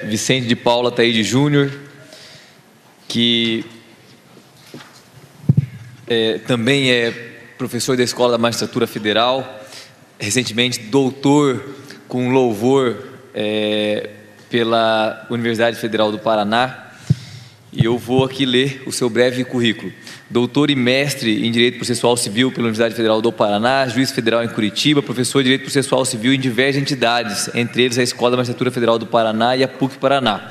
Vicente de Paula Ataíde Júnior, que também é professor da Escola da Magistratura Federal, recentemente doutor com louvor pela Universidade Federal do Paraná, e eu vou aqui ler o seu breve currículo. Doutor e mestre em Direito Processual Civil pela Universidade Federal do Paraná, juiz federal em Curitiba, professor de Direito Processual Civil em diversas entidades, entre eles a Escola da Magistratura Federal do Paraná e a PUC Paraná.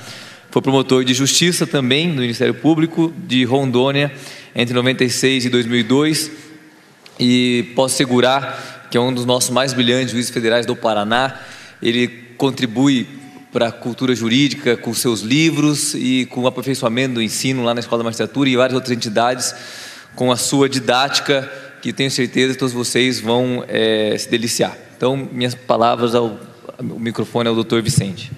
Foi promotor de Justiça também no Ministério Público de Rondônia entre 96 e 2002, e posso assegurar que é um dos nossos mais brilhantes juízes federais do Paraná. Ele contribui para a cultura jurídica com seus livros e com o aperfeiçoamento do ensino lá na Escola da Magistratura e várias outras entidades, com a sua didática, que tenho certeza que todos vocês vão se deliciar. Então, minhas palavras, o microfone é o doutor Vicente.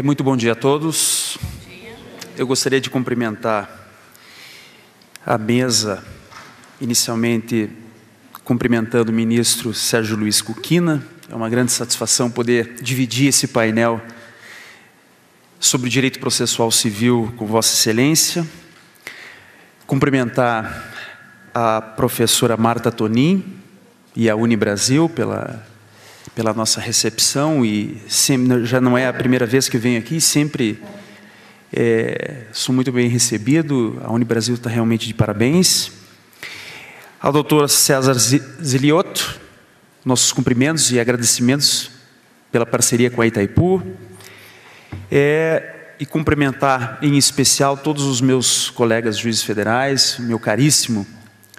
Muito bom dia a todos. Eu gostaria de cumprimentar a mesa, inicialmente cumprimentando o ministro Sérgio Luiz Cuquina. É uma grande satisfação poder dividir esse painel sobre o direito processual civil com Vossa Excelência. Cumprimentar a professora Marta Tonin e a Unibrasil pela nossa recepção, e sempre, já não é a primeira vez que venho aqui, sempre sou muito bem recebido. A Unibrasil está realmente de parabéns. Ao doutor César Ziliotto, nossos cumprimentos e agradecimentos pela parceria com a Itaipu, e cumprimentar em especial todos os meus colegas juízes federais, meu caríssimo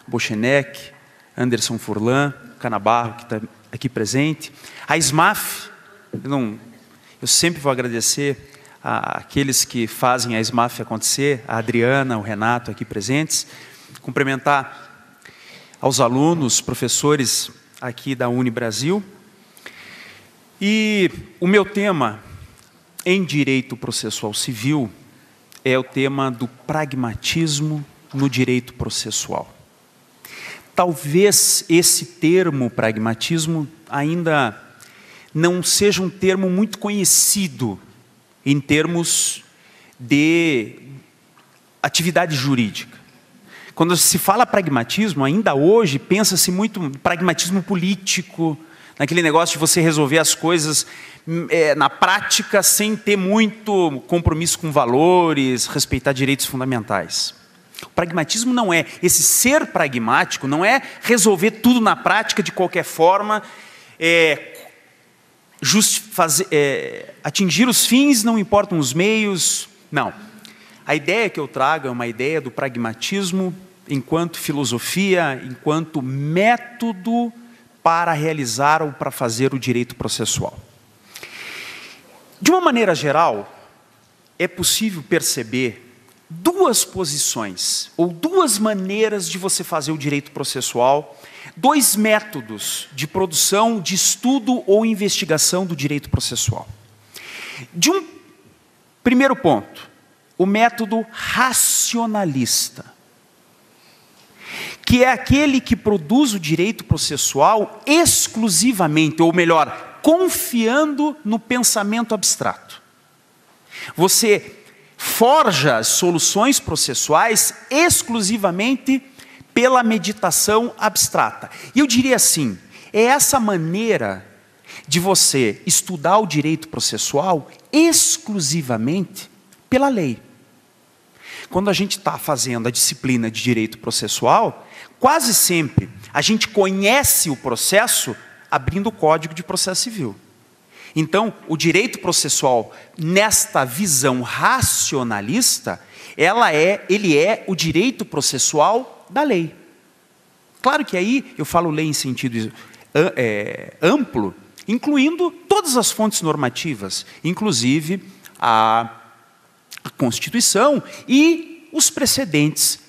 Bochenek, Anderson Furlan, Canabarro, que está aqui presente, a SMAF. Eu sempre vou agradecer àqueles que fazem a SMAF acontecer, a Adriana, o Renato aqui presentes, cumprimentar aos alunos, professores aqui da Unibrasil. E o meu tema em direito processual civil é o tema do pragmatismo no direito processual. Talvez esse termo pragmatismo ainda não seja um termo muito conhecido em termos de atividade jurídica. Quando se fala pragmatismo, ainda hoje, pensa-se muito em pragmatismo político, naquele negócio de você resolver as coisas na prática sem ter muito compromisso com valores, respeitar direitos fundamentais. O pragmatismo não é, esse ser pragmático não é resolver tudo na prática de qualquer forma, atingir os fins, não importam os meios, não. A ideia que eu trago é uma ideia do pragmatismo enquanto filosofia, enquanto método para realizar ou para fazer o direito processual. De uma maneira geral, é possível perceber duas posições, ou duas maneiras de você fazer o direito processual, dois métodos de produção, de estudo ou investigação do direito processual. De um primeiro ponto, o método racionalista, que é aquele que produz o direito processual exclusivamente, ou melhor, confiando no pensamento abstrato. Você forja as soluções processuais exclusivamente pela meditação abstrata. E eu diria assim, é essa maneira de você estudar o direito processual exclusivamente pela lei. Quando a gente está fazendo a disciplina de direito processual, quase sempre a gente conhece o processo abrindo o Código de Processo Civil. Então, o direito processual, nesta visão racionalista, ele é o direito processual da lei. Claro que aí eu falo lei em sentido amplo, incluindo todas as fontes normativas, inclusive a Constituição e os precedentes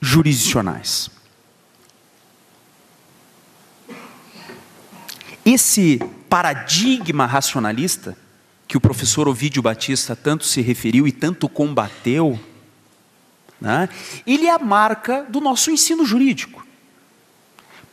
jurisdicionais. Esse paradigma racionalista, que o professor Ovídio Batista tanto se referiu e tanto combateu, né, ele é a marca do nosso ensino jurídico.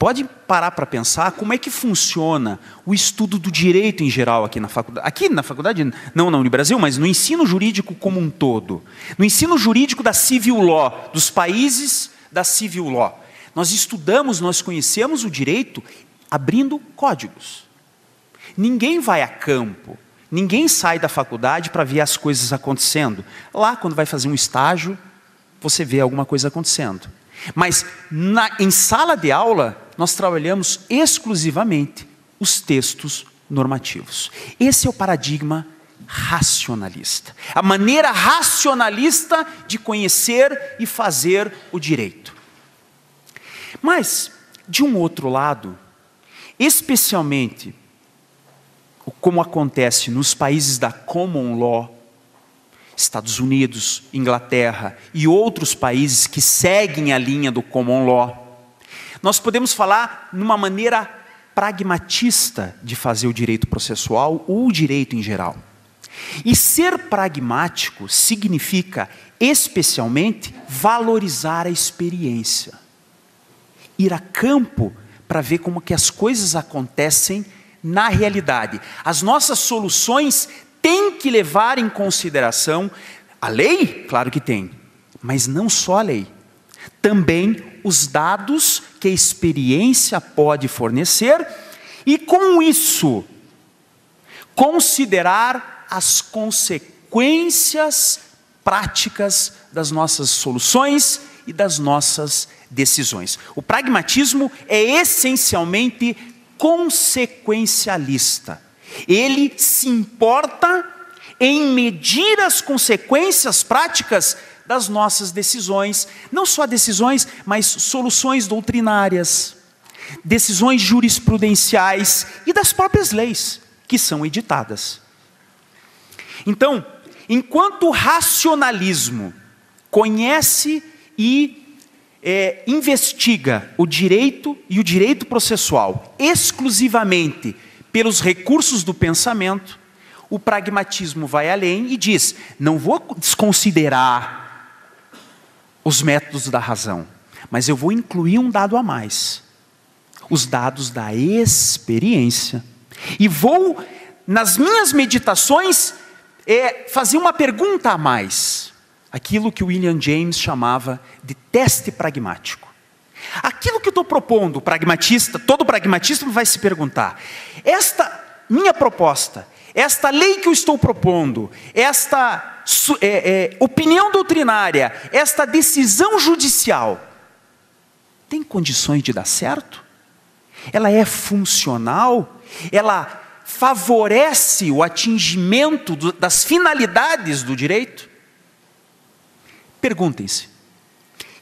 pode parar para pensar como é que funciona o estudo do direito em geral aqui na faculdade. Aqui na faculdade, não no Brasil, mas no ensino jurídico como um todo. No ensino jurídico da civil law, dos países da civil law. Nós estudamos, nós conhecemos o direito abrindo códigos. Ninguém vai a campo, ninguém sai da faculdade para ver as coisas acontecendo. Lá, quando vai fazer um estágio, você vê alguma coisa acontecendo. Mas em sala de aula, nós trabalhamos exclusivamente os textos normativos. Esse é o paradigma racionalista. A maneira racionalista de conhecer e fazer o direito. Mas, de um outro lado, especialmente como acontece nos países da common law, Estados Unidos, Inglaterra e outros países que seguem a linha do common law, nós podemos falar numa maneira pragmatista de fazer o direito processual ou o direito em geral. E ser pragmático significa, especialmente, valorizar a experiência. Ir a campo para ver como que as coisas acontecem na realidade. As nossas soluções têm que levar em consideração a lei, claro que tem, mas não só a lei. Também os dados que a experiência pode fornecer e com isso considerar as consequências práticas das nossas soluções e das nossas decisões. O pragmatismo é essencialmente consequencialista. Ele se importa em medir as consequências práticas das nossas decisões, não só decisões, mas soluções doutrinárias, decisões jurisprudenciais e das próprias leis que são editadas. Então, enquanto o racionalismo conhece e investiga o direito e o direito processual exclusivamente pelos recursos do pensamento, o pragmatismo vai além e diz: não vou desconsiderar os métodos da razão, mas eu vou incluir um dado a mais, os dados da experiência, e vou, nas minhas meditações, fazer uma pergunta a mais, aquilo que William James chamava de teste pragmático. Aquilo que eu estou propondo, todo pragmatista vai se perguntar: esta minha proposta, esta lei que eu estou propondo, esta opinião doutrinária, esta decisão judicial, tem condições de dar certo? Ela é funcional? Ela favorece o atingimento das finalidades do direito? Perguntem-se,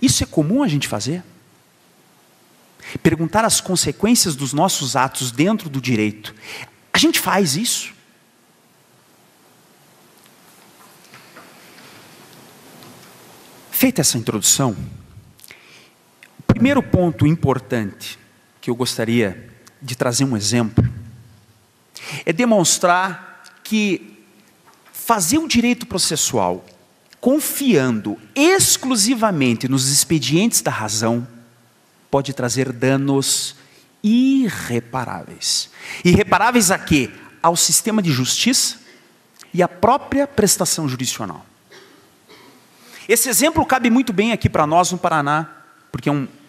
isso é comum a gente fazer? Perguntar as consequências dos nossos atos dentro do direito. A gente faz isso? Feita essa introdução, o primeiro ponto importante que eu gostaria de trazer um exemplo é demonstrar que fazer o direito processual confiando exclusivamente nos expedientes da razão pode trazer danos irreparáveis. Irreparáveis a quê? Ao sistema de justiça e à própria prestação jurisdicional. Esse exemplo cabe muito bem aqui para nós no Paraná,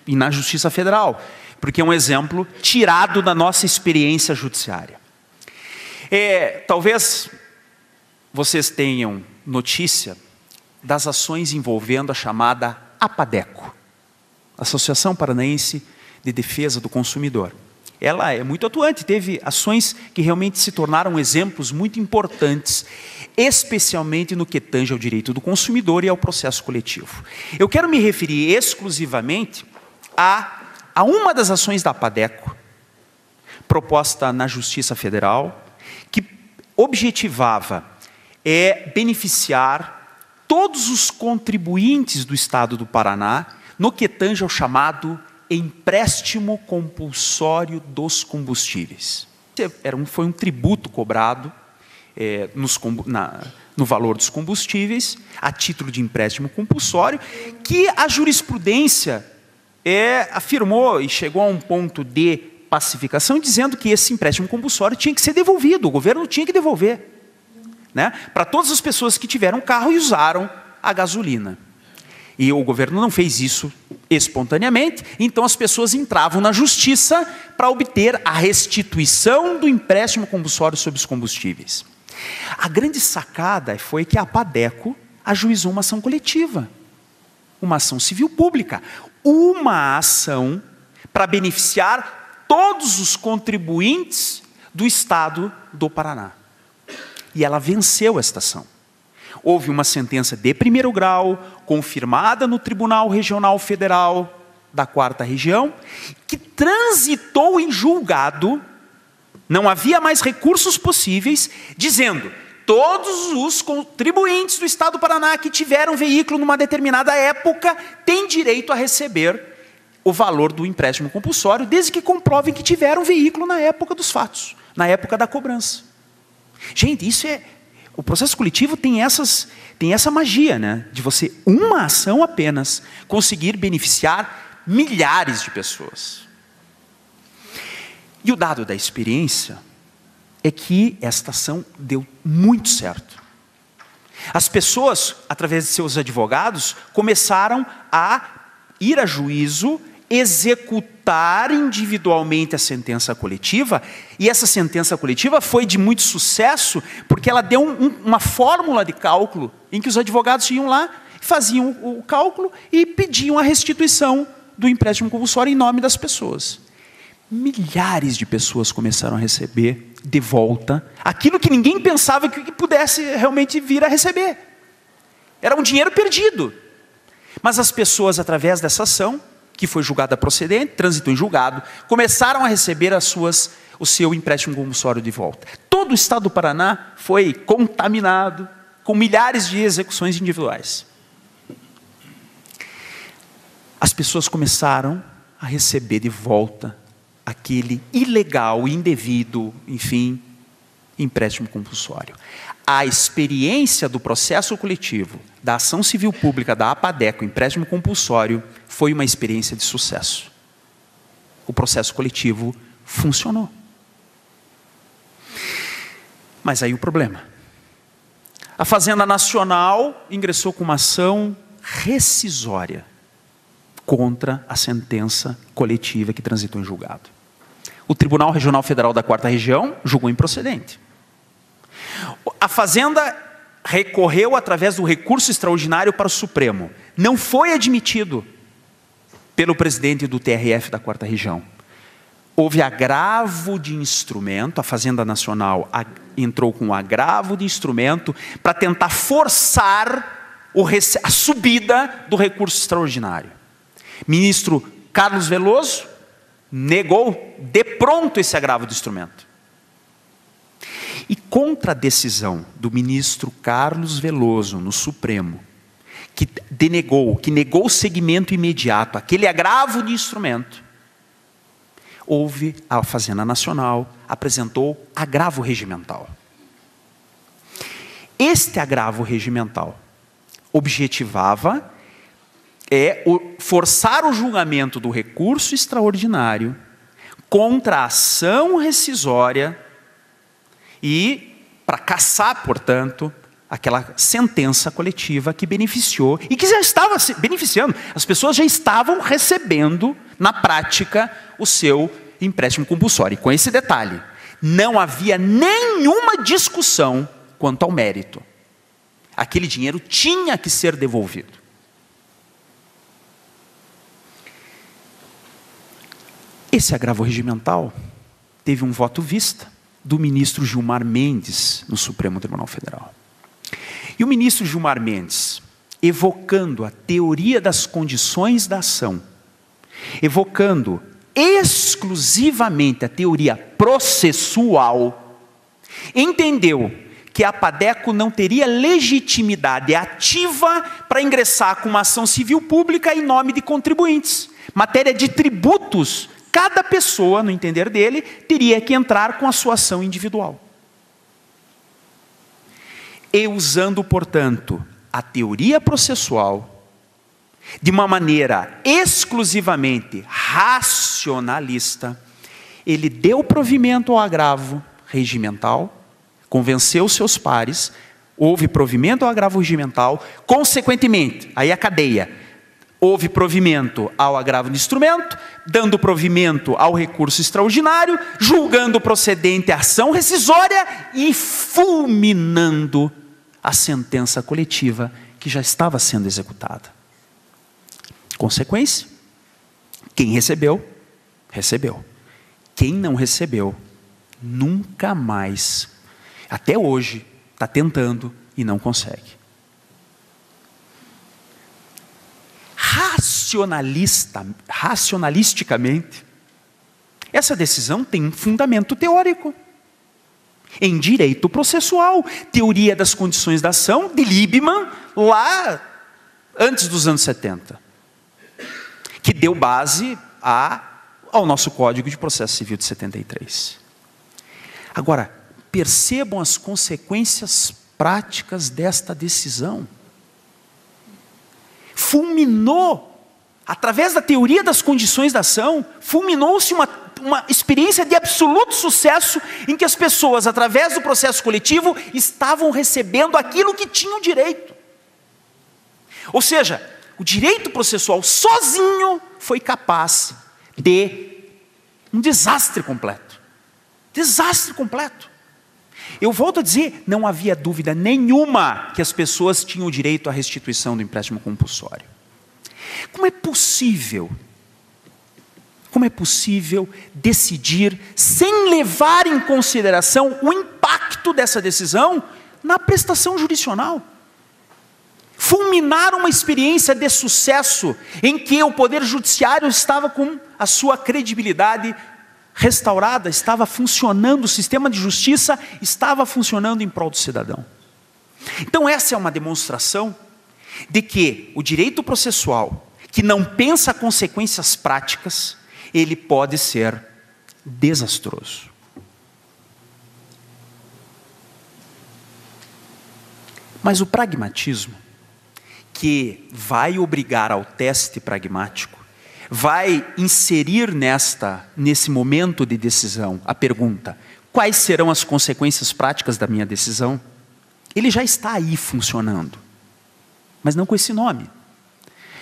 e na Justiça Federal, porque é um exemplo tirado da nossa experiência judiciária. Talvez vocês tenham notícia das ações envolvendo a chamada APADECO, Associação Paranaense de Defesa do Consumidor. Ela é muito atuante, teve ações que realmente se tornaram exemplos muito importantes, especialmente no que tange ao direito do consumidor e ao processo coletivo. Eu quero me referir exclusivamente a uma das ações da APADECO, proposta na Justiça Federal, que objetivava beneficiar todos os contribuintes do Estado do Paraná no que tange ao chamado empréstimo compulsório dos combustíveis. Foi um tributo cobrado no valor dos combustíveis, a título de empréstimo compulsório, que a jurisprudência afirmou e chegou a um ponto de pacificação, dizendo que esse empréstimo compulsório tinha que ser devolvido, o governo tinha que devolver, né, para todas as pessoas que tiveram carro e usaram a gasolina. E o governo não fez isso espontaneamente, então as pessoas entravam na justiça para obter a restituição do empréstimo compulsório sobre os combustíveis. A grande sacada foi que a APADECO ajuizou uma ação coletiva, uma ação civil pública, uma ação para beneficiar todos os contribuintes do estado do Paraná. E ela venceu esta ação. Houve uma sentença de primeiro grau, confirmada no Tribunal Regional Federal da 4ª Região, que transitou em julgado, não havia mais recursos possíveis, dizendo: todos os contribuintes do estado do Paraná que tiveram veículo numa determinada época têm direito a receber o valor do empréstimo compulsório, desde que comprovem que tiveram veículo na época dos fatos, na época da cobrança. Gente, isso é... O processo coletivo tem essa magia, né? De você, uma ação apenas, conseguir beneficiar milhares de pessoas. E o dado da experiência é que esta ação deu muito certo. As pessoas, através de seus advogados, começaram a ir a juízo, executar individualmente a sentença coletiva, e essa sentença coletiva foi de muito sucesso, porque ela deu uma fórmula de cálculo, em que os advogados iam lá, faziam o cálculo e pediam a restituição do empréstimo compulsório em nome das pessoas. Milhares de pessoas começaram a receber de volta aquilo que ninguém pensava que pudesse realmente vir a receber. Era um dinheiro perdido. Mas as pessoas, através dessa ação, que foi julgada procedente, transitou em julgado, começaram a receber o seu empréstimo compulsório de volta. Todo o estado do Paraná foi contaminado com milhares de execuções individuais. As pessoas começaram a receber de volta aquele ilegal, indevido, enfim, empréstimo compulsório. A experiência do processo coletivo, da ação civil pública, da APADECO, empréstimo compulsório, foi uma experiência de sucesso. O processo coletivo funcionou. Mas aí o problema. A Fazenda Nacional ingressou com uma ação rescisória contra a sentença coletiva que transitou em julgado. O Tribunal Regional Federal da 4ª Região julgou improcedente. A Fazenda recorreu através do recurso extraordinário para o Supremo. Não foi admitido pelo presidente do TRF da 4ª Região. Houve agravo de instrumento, a Fazenda Nacional entrou com um agravo de instrumento para tentar forçar a subida do recurso extraordinário. Ministro Carlos Veloso negou de pronto esse agravo de instrumento. E contra a decisão do ministro Carlos Veloso no Supremo, que negou o seguimento imediato, aquele agravo de instrumento, a Fazenda Nacional apresentou agravo regimental. Este agravo regimental objetivava forçar o julgamento do recurso extraordinário contra a ação rescisória e para cassar, portanto, aquela sentença coletiva que beneficiou e que já estava beneficiando. As pessoas já estavam recebendo, na prática, o seu empréstimo compulsório. E com esse detalhe, não havia nenhuma discussão quanto ao mérito. Aquele dinheiro tinha que ser devolvido. Esse agravo regimental teve um voto vista do ministro Gilmar Mendes no Supremo Tribunal Federal. E o ministro Gilmar Mendes, evocando a teoria das condições da ação, evocando exclusivamente a teoria processual, entendeu que a APADECO não teria legitimidade ativa para ingressar com uma ação civil pública em nome de contribuintes. Matéria de tributos, cada pessoa, no entender dele, teria que entrar com a sua ação individual. E usando, portanto, a teoria processual, de uma maneira exclusivamente racionalista, ele deu provimento ao agravo regimental, convenceu seus pares, houve provimento ao agravo regimental, consequentemente, aí a cadeia, houve provimento ao agravo de instrumento, dando provimento ao recurso extraordinário, julgando procedente a ação rescisória e fulminando a sentença coletiva que já estava sendo executada. Consequência: quem recebeu, recebeu. Quem não recebeu, nunca mais, até hoje, está tentando e não consegue. Racionalisticamente, essa decisão tem um fundamento teórico. Em direito processual, teoria das condições da ação, de Liebman, lá antes dos anos 70, que deu base ao nosso Código de Processo Civil de 73. Agora, percebam as consequências práticas desta decisão. Fulminou, através da teoria das condições da ação, fulminou-se uma experiência de absoluto sucesso em que as pessoas, através do processo coletivo, estavam recebendo aquilo que tinham direito. Ou seja, o direito processual sozinho foi capaz de um desastre completo. Desastre completo. Eu volto a dizer, não havia dúvida nenhuma que as pessoas tinham o direito à restituição do empréstimo compulsório. Como é possível decidir sem levar em consideração o impacto dessa decisão na prestação jurisdicional? Fulminar uma experiência de sucesso em que o Poder Judiciário estava com a sua credibilidade restaurada, estava funcionando, o sistema de justiça estava funcionando em prol do cidadão. Então essa é uma demonstração de que o direito processual, que não pensa consequências práticas, ele pode ser desastroso. Mas o pragmatismo, que vai obrigar ao teste pragmático, vai inserir nesse momento de decisão a pergunta: quais serão as consequências práticas da minha decisão? Ele já está aí funcionando, mas não com esse nome.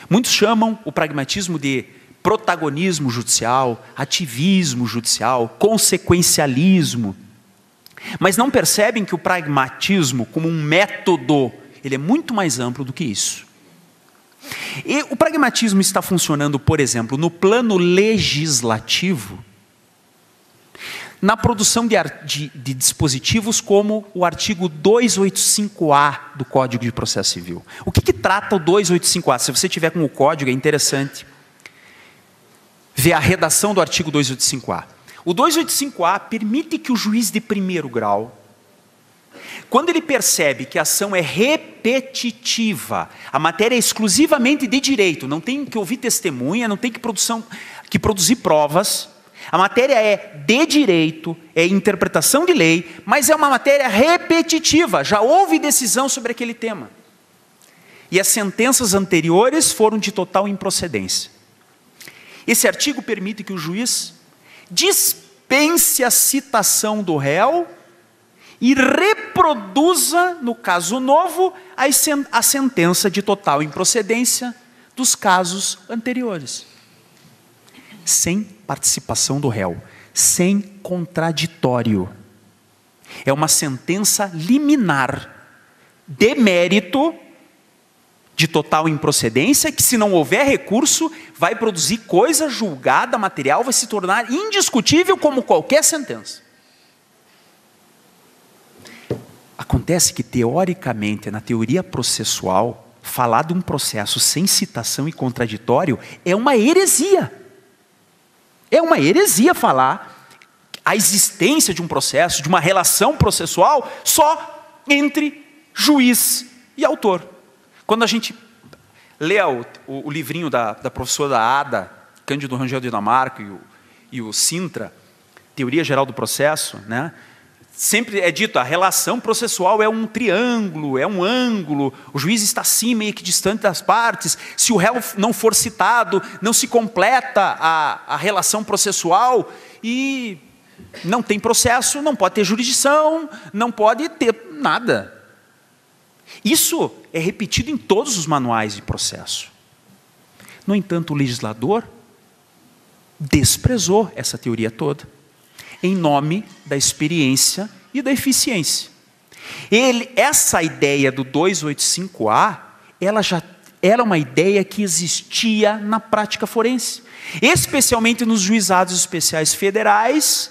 Muitos chamam o pragmatismo de protagonismo judicial, ativismo judicial, consequencialismo, mas não percebem que o pragmatismo, como um método, ele é muito mais amplo do que isso. E o pragmatismo está funcionando, por exemplo, no plano legislativo, na produção de dispositivos como o artigo 285-A do Código de Processo Civil. O que trata o 285-A? Se você tiver com o código, é interessante ver a redação do artigo 285-A. O 285-A permite que o juiz de primeiro grau, quando ele percebe que a ação é repetitiva, a matéria é exclusivamente de direito, não tem que ouvir testemunha, não tem que produzir provas, a matéria é de direito, é interpretação de lei, mas é uma matéria repetitiva, já houve decisão sobre aquele tema. E as sentenças anteriores foram de total improcedência. Esse artigo permite que o juiz dispense a citação do réu e reproduza, no caso novo, a sentença de total improcedência dos casos anteriores. Sem participação do réu, sem contraditório. É uma sentença liminar, de mérito, de total improcedência, que se não houver recurso, vai produzir coisa julgada, material, vai se tornar indiscutível como qualquer sentença. Acontece que, teoricamente, na teoria processual, falar de um processo sem citação e contraditório é uma heresia. É uma heresia falar a existência de um processo, de uma relação processual, só entre juiz e autor. Quando a gente lê o livrinho da professora da Ada, Cândido Rangel de Dinamarca e o Sintra, Teoria Geral do Processo, né? Sempre é dito, a relação processual é um triângulo, é um ângulo, o juiz está assim, meio que distante das partes, se o réu não for citado, não se completa a relação processual e não tem processo, não pode ter jurisdição, não pode ter nada. Isso é repetido em todos os manuais de processo. No entanto, o legislador desprezou essa teoria toda, em nome da experiência e da eficiência. Essa ideia do 285A, ela era uma ideia que existia na prática forense, especialmente nos juizados especiais federais,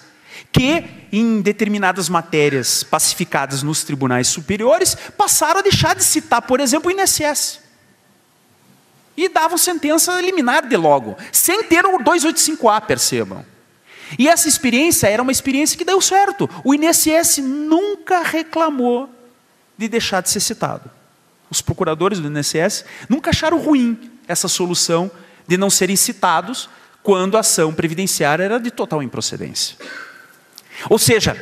que em determinadas matérias pacificadas nos tribunais superiores, passaram a deixar de citar, por exemplo, o INSS. E davam sentença liminar de logo, sem ter o 285A, percebam. E essa experiência era uma experiência que deu certo. O INSS nunca reclamou de deixar de ser citado. Os procuradores do INSS nunca acharam ruim essa solução de não serem citados quando a ação previdenciária era de total improcedência. Ou seja,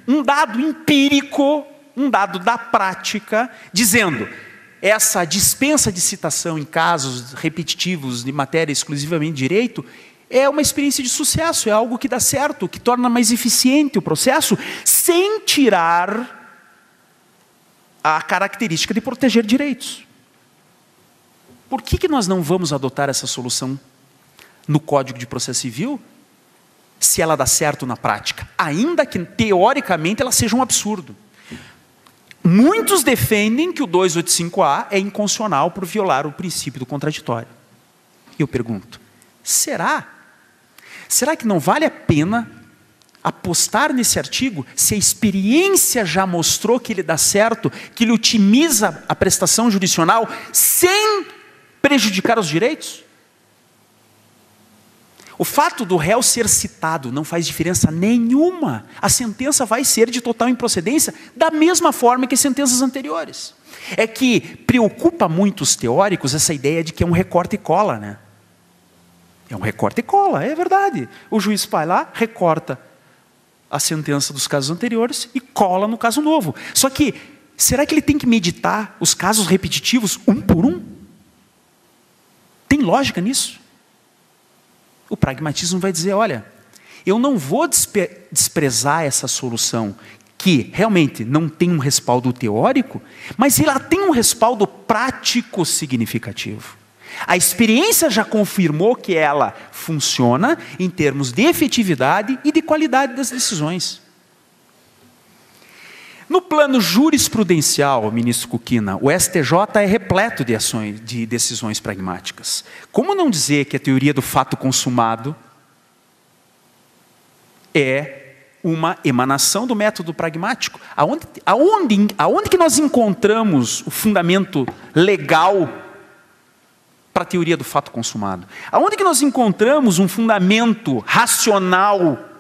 um dado empírico, um dado da prática, dizendo essa dispensa de citação em casos repetitivos de matéria exclusivamente de direito é uma experiência de sucesso, é algo que dá certo, que torna mais eficiente o processo, sem tirar a característica de proteger direitos. Por que nós não vamos adotar essa solução no Código de Processo Civil, se ela dá certo na prática? Ainda que, teoricamente, ela seja um absurdo. Muitos defendem que o 285A é inconstitucional por violar o princípio do contraditório. Eu pergunto, será? Será que não vale a pena apostar nesse artigo, se a experiência já mostrou que ele dá certo, que ele otimiza a prestação jurisdicional sem prejudicar os direitos? O fato do réu ser citado não faz diferença nenhuma. A sentença vai ser de total improcedência, da mesma forma que as sentenças anteriores. É que preocupa muito os teóricos essa ideia de que é um recorte e cola, né? É um recorte e cola, é verdade. O juiz vai lá, recorta a sentença dos casos anteriores e cola no caso novo. Só que, será que ele tem que meditar os casos repetitivos um por um? Tem lógica nisso? O pragmatismo vai dizer, olha, eu não vou desprezar essa solução que realmente não tem um respaldo teórico, mas ela tem um respaldo prático significativo. A experiência já confirmou que ela funciona em termos de efetividade e de qualidade das decisões. No plano jurisprudencial, ministro Kukina, o STJ é repleto de decisões pragmáticas. Como não dizer que a teoria do fato consumado é uma emanação do método pragmático? Aonde que nós encontramos o fundamento legal para a teoria do fato consumado? Aonde que nós encontramos um fundamento racional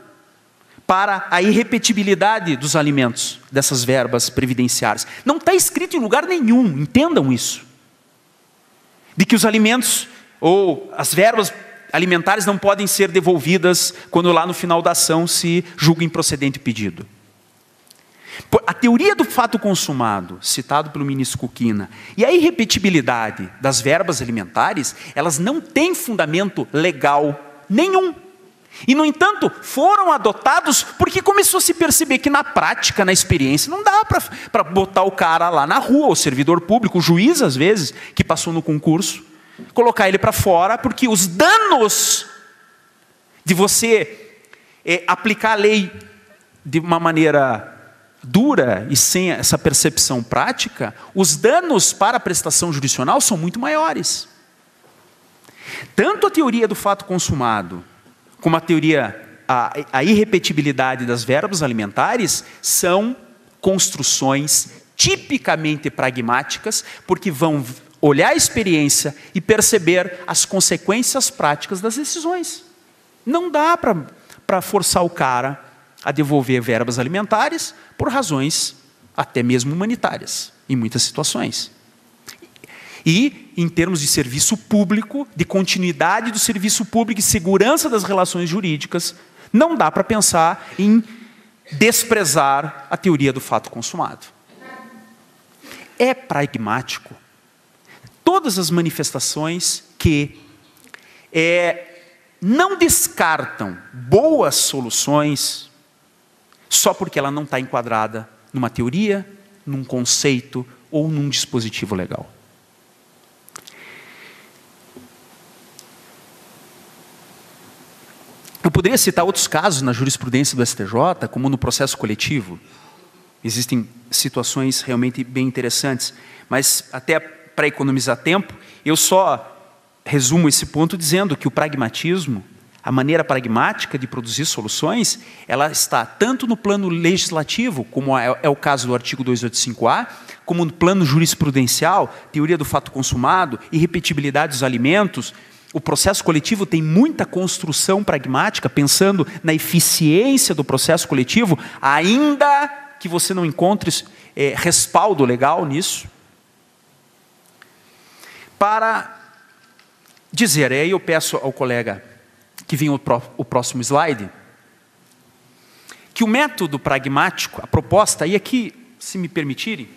para a irrepetibilidade dos alimentos, dessas verbas previdenciárias? Não está escrito em lugar nenhum, entendam isso. De que os alimentos ou as verbas alimentares não podem ser devolvidas quando lá no final da ação se julga improcedente o pedido. A teoria do fato consumado, citado pelo ministro Kukina, e a irrepetibilidade das verbas alimentares, elas não têm fundamento legal nenhum. E, no entanto, foram adotados porque começou a se perceber que na prática, na experiência, não dá para botar o cara lá na rua, o servidor público, o juiz, às vezes, que passou no concurso, colocar ele para fora, porque os danos de você aplicar a lei de uma maneira dura e sem essa percepção prática, os danos para a prestação jurisdicional são muito maiores. Tanto a teoria do fato consumado, como a teoria, a irrepetibilidade das verbas alimentares, são construções tipicamente pragmáticas, porque vão olhar a experiência e perceber as consequências práticas das decisões. Não dá para forçar o cara a devolver verbas alimentares por razões até mesmo humanitárias, em muitas situações. E, em termos de serviço público, de continuidade do serviço público e segurança das relações jurídicas, não dá para pensar em desprezar a teoria do fato consumado. É pragmático todas as manifestações que não descartam boas soluções só porque ela não está enquadrada numa teoria, num conceito ou num dispositivo legal. Eu poderia citar outros casos na jurisprudência do STJ, como no processo coletivo. Existem situações realmente bem interessantes, mas até para economizar tempo, eu só resumo esse ponto dizendo que o pragmatismo, a maneira pragmática de produzir soluções, ela está tanto no plano legislativo, como é o caso do artigo 285A, como no plano jurisprudencial, teoria do fato consumado, irrepetibilidade dos alimentos. O processo coletivo tem muita construção pragmática, pensando na eficiência do processo coletivo, ainda que você não encontre respaldo legal nisso. Para dizer, aí eu peço ao colega que vinha o próximo slide, que o método pragmático, a proposta, e aqui, se me permitirem.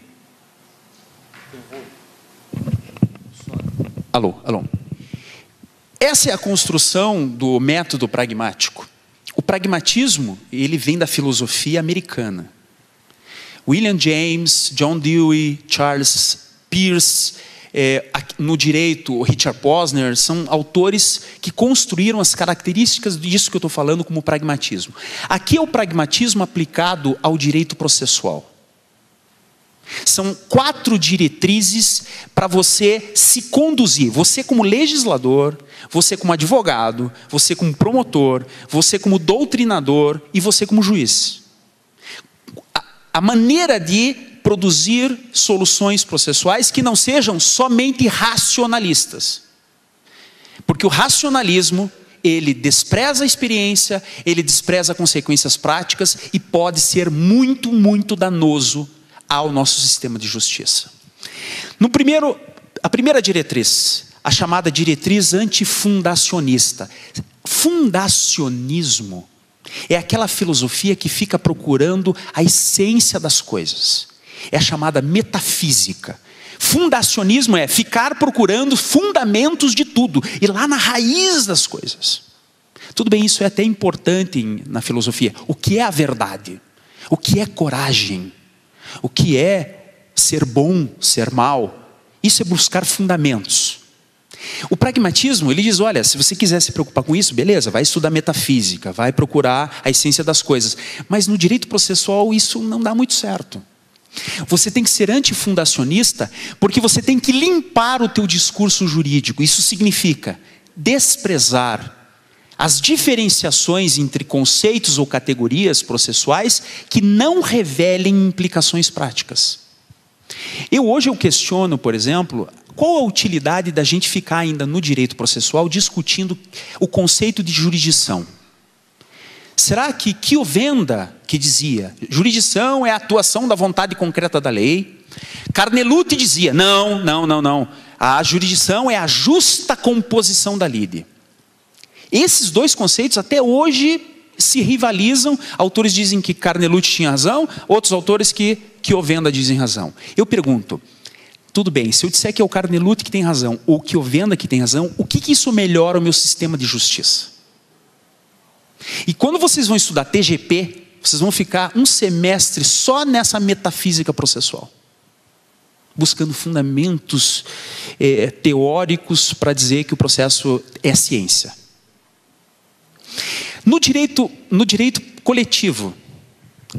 Alô. Essa é a construção do método pragmático. O pragmatismo, ele vem da filosofia americana. William James, John Dewey, Charles Peirce, no direito, Richard Posner, são autores que construíram as características disso que eu estou falando como pragmatismo. Aqui é o pragmatismo aplicado ao direito processual. São 4 diretrizes para você se conduzir. Você como legislador, você como advogado, você como promotor, você como doutrinador e você como juiz. A maneira de produzir soluções processuais que não sejam somente racionalistas. Porque o racionalismo, ele despreza a experiência, ele despreza consequências práticas e pode ser muito, muito danoso ao nosso sistema de justiça. A primeira diretriz, a chamada diretriz antifundacionista. Fundacionismo é aquela filosofia que fica procurando a essência das coisas. É a chamada metafísica. Fundacionismo é ficar procurando fundamentos de tudo, ir lá na raiz das coisas. Tudo bem, isso é até importante na filosofia. O que é a verdade? O que é coragem? O que é ser bom, ser mal? Isso é buscar fundamentos. O pragmatismo, ele diz, olha, se você quiser se preocupar com isso, beleza, vai estudar metafísica, vai procurar a essência das coisas. Mas no direito processual isso não dá muito certo. Você tem que ser antifundacionista porque você tem que limpar o teu discurso jurídico. Isso significa desprezar as diferenciações entre conceitos ou categorias processuais que não revelem implicações práticas. Hoje eu questiono, por exemplo, qual a utilidade da gente ficar ainda no direito processual discutindo o conceito de jurisdição? Será que Chiovenda, que dizia, jurisdição é a atuação da vontade concreta da lei, Carnelutti dizia, não, a jurisdição é a justa composição da lide. Esses dois conceitos até hoje se rivalizam. Autores dizem que Carnelutti tinha razão, outros autores que Chiovenda dizem razão. Eu pergunto, tudo bem, se eu disser que é o Carnelutti que tem razão, ou Chiovenda que tem razão, o que isso melhora o meu sistema de justiça? E quando vocês vão estudar TGP, vocês vão ficar um semestre só nessa metafísica processual, buscando fundamentos teóricos para dizer que o processo é ciência. No direito coletivo,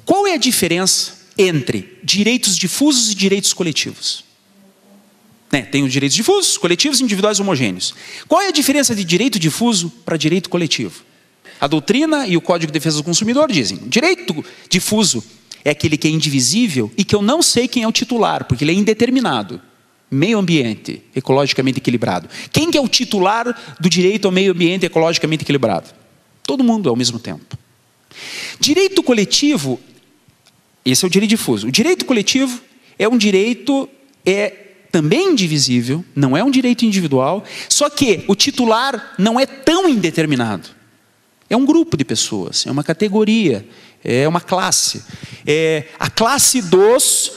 qual é a diferença entre direitos difusos e direitos coletivos? Tem os direitos difusos, coletivos, individuais, homogêneos. Qual é a diferença de direito difuso para direito coletivo? A doutrina e o Código de Defesa do Consumidor dizem, direito difuso é aquele que é indivisível e que eu não sei quem é o titular, porque ele é indeterminado. Meio ambiente ecologicamente equilibrado. Quem que é o titular do direito ao meio ambiente ecologicamente equilibrado? Todo mundo ao mesmo tempo. Direito coletivo, esse é o direito difuso. O direito coletivo é um direito também indivisível, não é um direito individual, só que o titular não é tão indeterminado. É um grupo de pessoas, é uma categoria, é uma classe. É a classe dos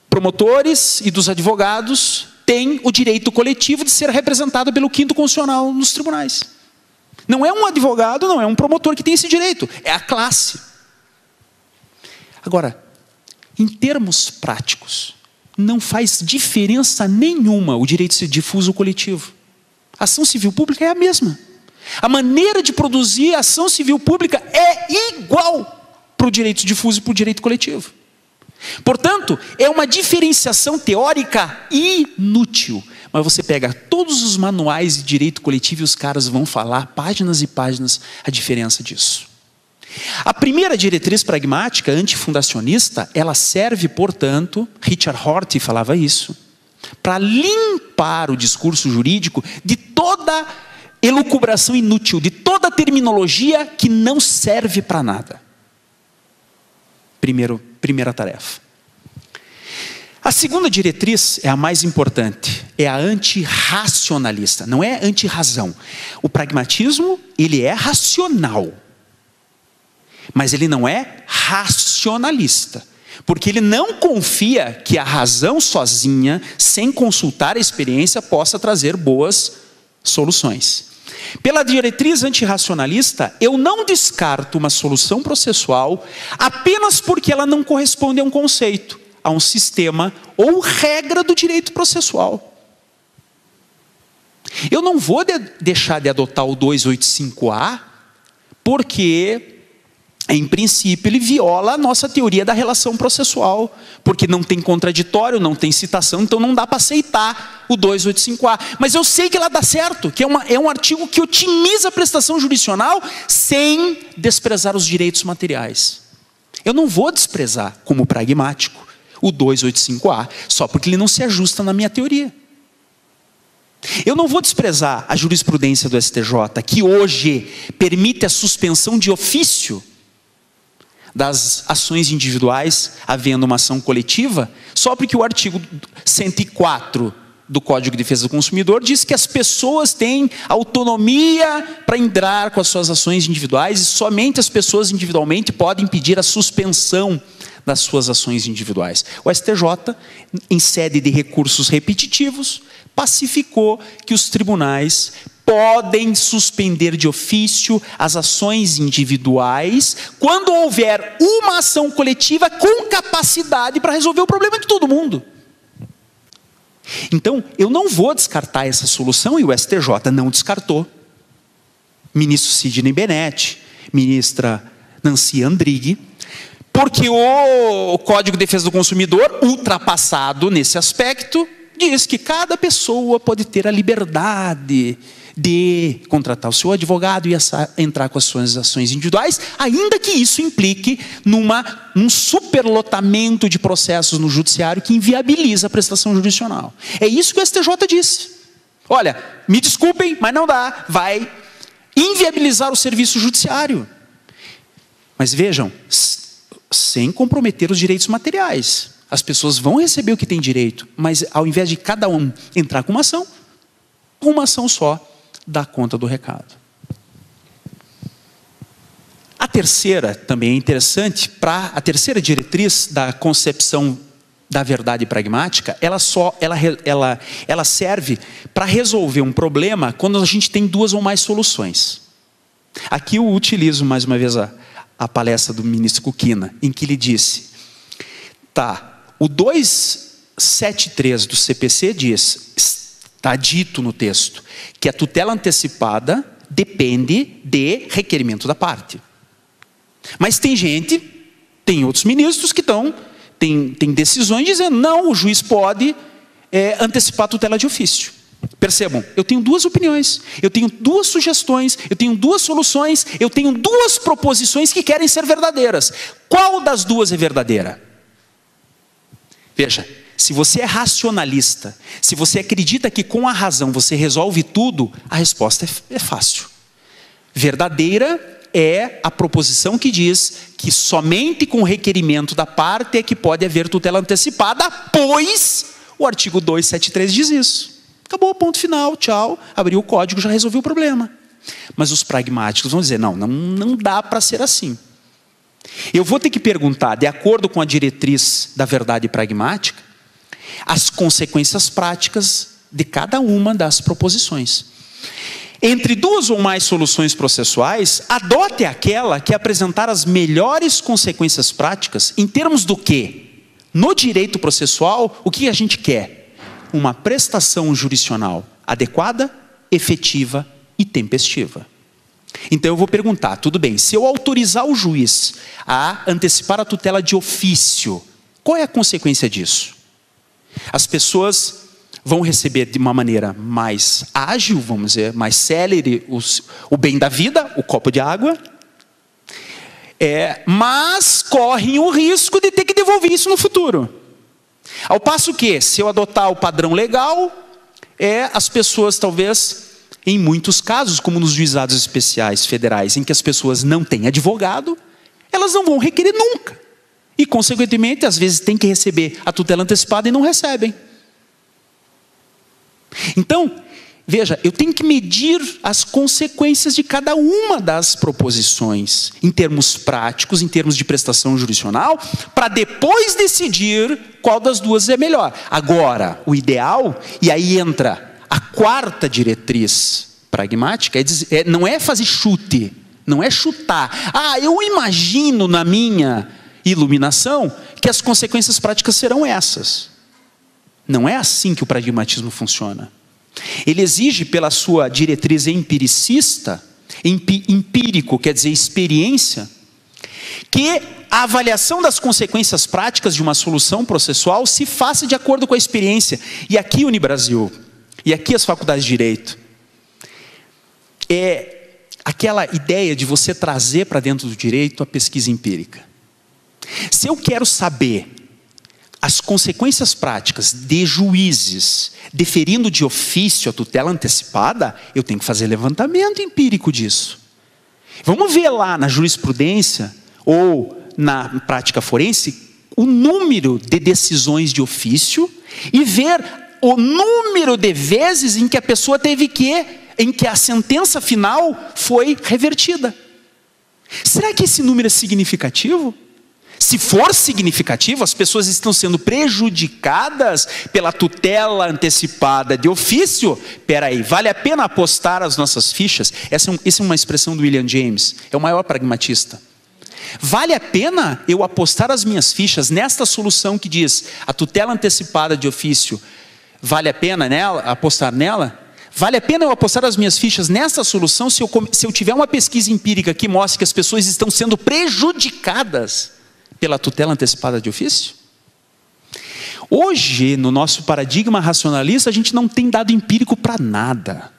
promotores e dos advogados tem o direito coletivo de ser representado pelo quinto constitucional nos tribunais. Não é um advogado, não é um promotor que tem esse direito, é a classe. Agora, em termos práticos, não faz diferença nenhuma o direito de ser difuso coletivo. A ação civil pública é a mesma. A maneira de produzir a ação civil pública é igual para o direito difuso e para o direito coletivo. Portanto, é uma diferenciação teórica inútil. Mas você pega todos os manuais de direito coletivo e os caras vão falar páginas e páginas a diferença disso. A primeira diretriz pragmática antifundacionista, ela serve, portanto, Richard Rorty falava isso, para limpar o discurso jurídico de toda elucubração inútil, de toda terminologia que não serve para nada. Primeira tarefa. A segunda diretriz é a mais importante, é a antirracionalista, não é antirrazão. O pragmatismo, ele é racional, mas ele não é racionalista, porque ele não confia que a razão sozinha, sem consultar a experiência, possa trazer boas soluções. Pela diretriz antirracionalista, eu não descarto uma solução processual apenas porque ela não corresponde a um conceito, a um sistema ou regra do direito processual. Eu não vou deixar de adotar o 285A porque, em princípio, ele viola a nossa teoria da relação processual, porque não tem contraditório, não tem citação, então não dá para aceitar o 285A. Mas eu sei que ela dá certo, que é um artigo que otimiza a prestação jurisdicional sem desprezar os direitos materiais. Eu não vou desprezar, como pragmático, o 285A, só porque ele não se ajusta na minha teoria. Eu não vou desprezar a jurisprudência do STJ, que hoje permite a suspensão de ofício das ações individuais, havendo uma ação coletiva, só porque o artigo 104 do Código de Defesa do Consumidor diz que as pessoas têm autonomia para entrar com as suas ações individuais e somente as pessoas individualmente podem pedir a suspensão das suas ações individuais. O STJ, em sede de recursos repetitivos, pacificou que os tribunais podem suspender de ofício as ações individuais quando houver uma ação coletiva com capacidade para resolver o problema de todo mundo. Então, eu não vou descartar essa solução, e o STJ não descartou. Ministro Sidney Bennett, ministra Nancy Andrighi, porque o Código de Defesa do Consumidor, ultrapassado nesse aspecto, diz que cada pessoa pode ter a liberdade de contratar o seu advogado e entrar com as suas ações individuais, ainda que isso implique num superlotamento de processos no judiciário que inviabiliza a prestação jurisdicional. É isso que o STJ disse. Olha, me desculpem, mas não dá, vai inviabilizar o serviço judiciário. Mas vejam, sem comprometer os direitos materiais. As pessoas vão receber o que tem direito, mas ao invés de cada um entrar com uma ação só dá conta do recado. A terceira também é interessante, a terceira diretriz da concepção da verdade pragmática, ela serve para resolver um problema quando a gente tem duas ou mais soluções. Aqui eu utilizo mais uma vez a palestra do ministro Kukina, em que ele disse, o 273 do CPC diz, está dito no texto, que a tutela antecipada depende de requerimento da parte. Mas tem outros ministros que tem decisões dizendo, não, o juiz pode antecipar a tutela de ofício. Percebam, eu tenho duas opiniões, eu tenho duas sugestões, eu tenho duas soluções, eu tenho duas proposições que querem ser verdadeiras. Qual das duas é verdadeira? Veja, se você é racionalista, se você acredita que com a razão você resolve tudo, a resposta é fácil. Verdadeira é a proposição que diz que somente com o requerimento da parte é que pode haver tutela antecipada, pois o artigo 273 diz isso. Acabou, ponto final, tchau, abriu o código, já resolveu o problema. Mas os pragmáticos vão dizer, não dá para ser assim. Eu vou ter que perguntar, de acordo com a diretriz da verdade pragmática, as consequências práticas de cada uma das proposições. Entre duas ou mais soluções processuais, adote aquela que apresentar as melhores consequências práticas em termos do quê? No direito processual, o que a gente quer? Uma prestação jurisdicional adequada, efetiva e tempestiva. Então eu vou perguntar, tudo bem, se eu autorizar o juiz a antecipar a tutela de ofício, qual é a consequência disso? As pessoas vão receber de uma maneira mais ágil, vamos dizer, mais célere, o bem da vida, o copo de água, mas correm o risco de ter que devolver isso no futuro. Ao passo que, se eu adotar o padrão legal, as pessoas talvez, em muitos casos, como nos juizados especiais federais, em que as pessoas não têm advogado, elas não vão requerer nunca. E, consequentemente, às vezes tem que receber a tutela antecipada e não recebem. Então, veja, eu tenho que medir as consequências de cada uma das proposições, em termos práticos, em termos de prestação jurisdicional, para depois decidir qual das duas é melhor. Agora, o ideal, e aí entra a quarta diretriz pragmática, não é fazer chute, não é chutar. Eu imagino na minha iluminação que as consequências práticas serão essas. Não é assim que o pragmatismo funciona. Ele exige, pela sua diretriz empiricista, empírico quer dizer experiência, que a avaliação das consequências práticas de uma solução processual se faça de acordo com a experiência. E aqui Unibrasil, e aqui as faculdades de Direito, é aquela ideia de você trazer para dentro do direito a pesquisa empírica. Se eu quero saber as consequências práticas de juízes deferindo de ofício a tutela antecipada, eu tenho que fazer levantamento empírico disso. Vamos ver lá na jurisprudência ou na prática forense o número de decisões de ofício e ver o número de vezes em que a pessoa em que a sentença final foi revertida. Será que esse número é significativo? Se for significativo, as pessoas estão sendo prejudicadas pela tutela antecipada de ofício. Espera aí, vale a pena apostar as nossas fichas? Essa é uma expressão do William James, é o maior pragmatista. Vale a pena eu apostar as minhas fichas nesta solução que diz a tutela antecipada de ofício, vale a pena apostar nela? Vale a pena eu apostar as minhas fichas nessa solução se eu tiver uma pesquisa empírica que mostre que as pessoas estão sendo prejudicadas pela tutela antecipada de ofício? Hoje, no nosso paradigma racionalista, a gente não tem dado empírico para nada.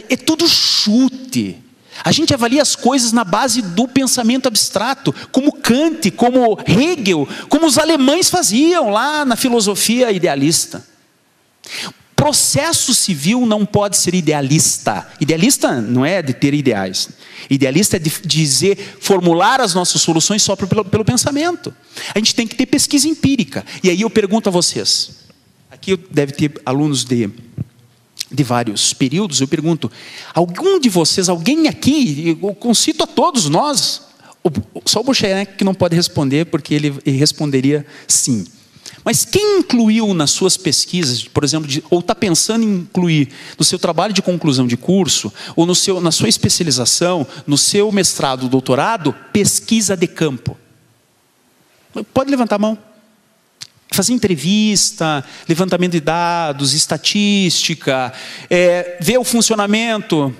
É tudo chute. A gente avalia as coisas na base do pensamento abstrato, como Kant, como Hegel, como os alemães faziam lá na filosofia idealista. Processo civil não pode ser idealista. Idealista não é de ter ideais. Idealista é de formular as nossas soluções só pelo pensamento. A gente tem que ter pesquisa empírica. E aí eu pergunto a vocês. Aqui deve ter alunos de vários períodos. Eu pergunto, algum de vocês, alguém aqui, eu concito a todos nós, só o Buchenek que não pode responder, porque ele responderia sim. Mas quem incluiu nas suas pesquisas, por exemplo, ou está pensando em incluir no seu trabalho de conclusão de curso, ou na sua especialização, no seu mestrado, doutorado, pesquisa de campo? Pode levantar a mão. Fazer entrevista, levantamento de dados, estatística, ver o funcionamento.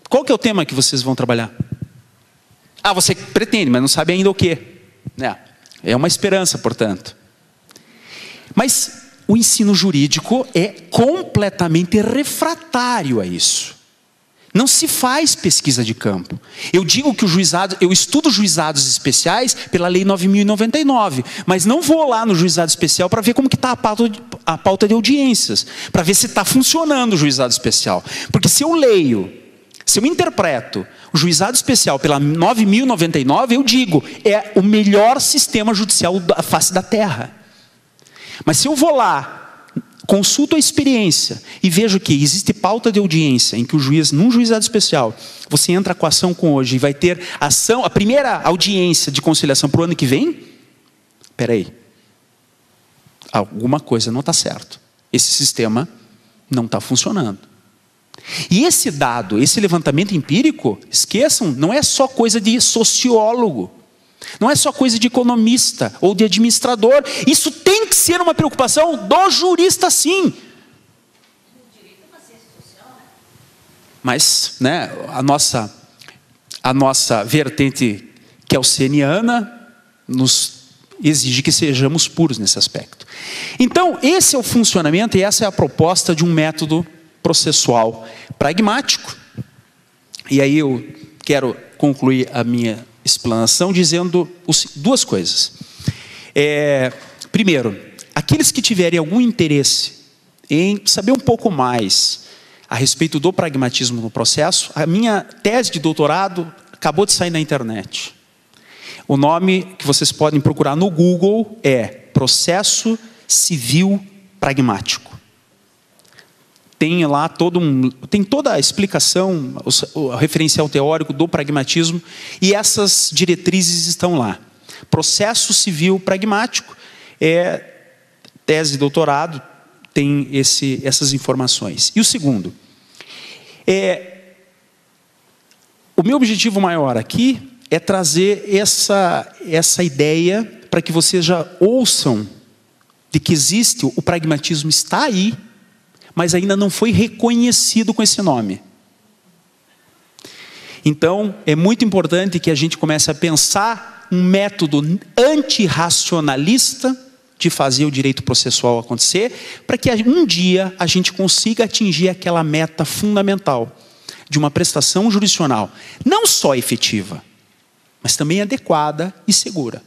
Qual que é o tema que vocês vão trabalhar? Você pretende, mas não sabe ainda o quê. É uma esperança, portanto. Mas o ensino jurídico é completamente refratário a isso. Não se faz pesquisa de campo. Eu digo que eu estudo juizados especiais pela Lei 9.099, mas não vou lá no juizado especial para ver como que está a pauta de audiências, para ver se está funcionando o juizado especial. Porque se eu interpreto o juizado especial pela 9.099, eu digo, é o melhor sistema judicial da face da terra. Mas se eu vou lá, consulto a experiência e vejo que existe pauta de audiência em que o juiz, num juizado especial, você entra com a ação com hoje e vai ter ação, a primeira audiência de conciliação para o ano que vem, espera aí, alguma coisa não está certo. Esse sistema não está funcionando. E esse dado, esse levantamento empírico, esqueçam, não é só coisa de sociólogo. Não é só coisa de economista ou de administrador. Isso tem que ser uma preocupação do jurista, sim. Mas, né, a nossa vertente kelseniana nos exige que sejamos puros nesse aspecto. Então, esse é o funcionamento e essa é a proposta de um método processual pragmático. E aí eu quero concluir a minha explanação dizendo duas coisas. Primeiro, aqueles que tiverem algum interesse em saber um pouco mais a respeito do pragmatismo no processo, a minha tese de doutorado acabou de sair na internet. O nome que vocês podem procurar no Google é Processo Civil Pragmático. Tem lá tem toda a explicação, o referencial teórico do pragmatismo, e essas diretrizes estão lá. Processo Civil Pragmático tese de doutorado, tem essas informações. E o segundo, o meu objetivo maior aqui é trazer essa ideia para que vocês já ouçam de que existe, o pragmatismo está aí, mas ainda não foi reconhecido com esse nome. Então, é muito importante que a gente comece a pensar um método antirracionalista de fazer o direito processual acontecer, para que um dia a gente consiga atingir aquela meta fundamental de uma prestação jurisdicional, não só efetiva, mas também adequada e segura.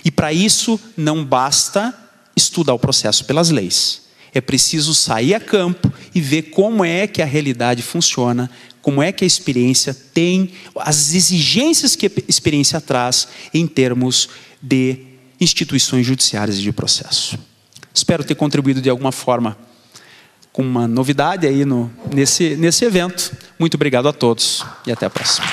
E para isso não basta estudar o processo pelas leis. É preciso sair a campo e ver como é que a realidade funciona, como é que a experiência tem, as exigências que a experiência traz em termos de instituições judiciárias e de processo. Espero ter contribuído de alguma forma com uma novidade aí nesse evento. Muito obrigado a todos e até a próxima.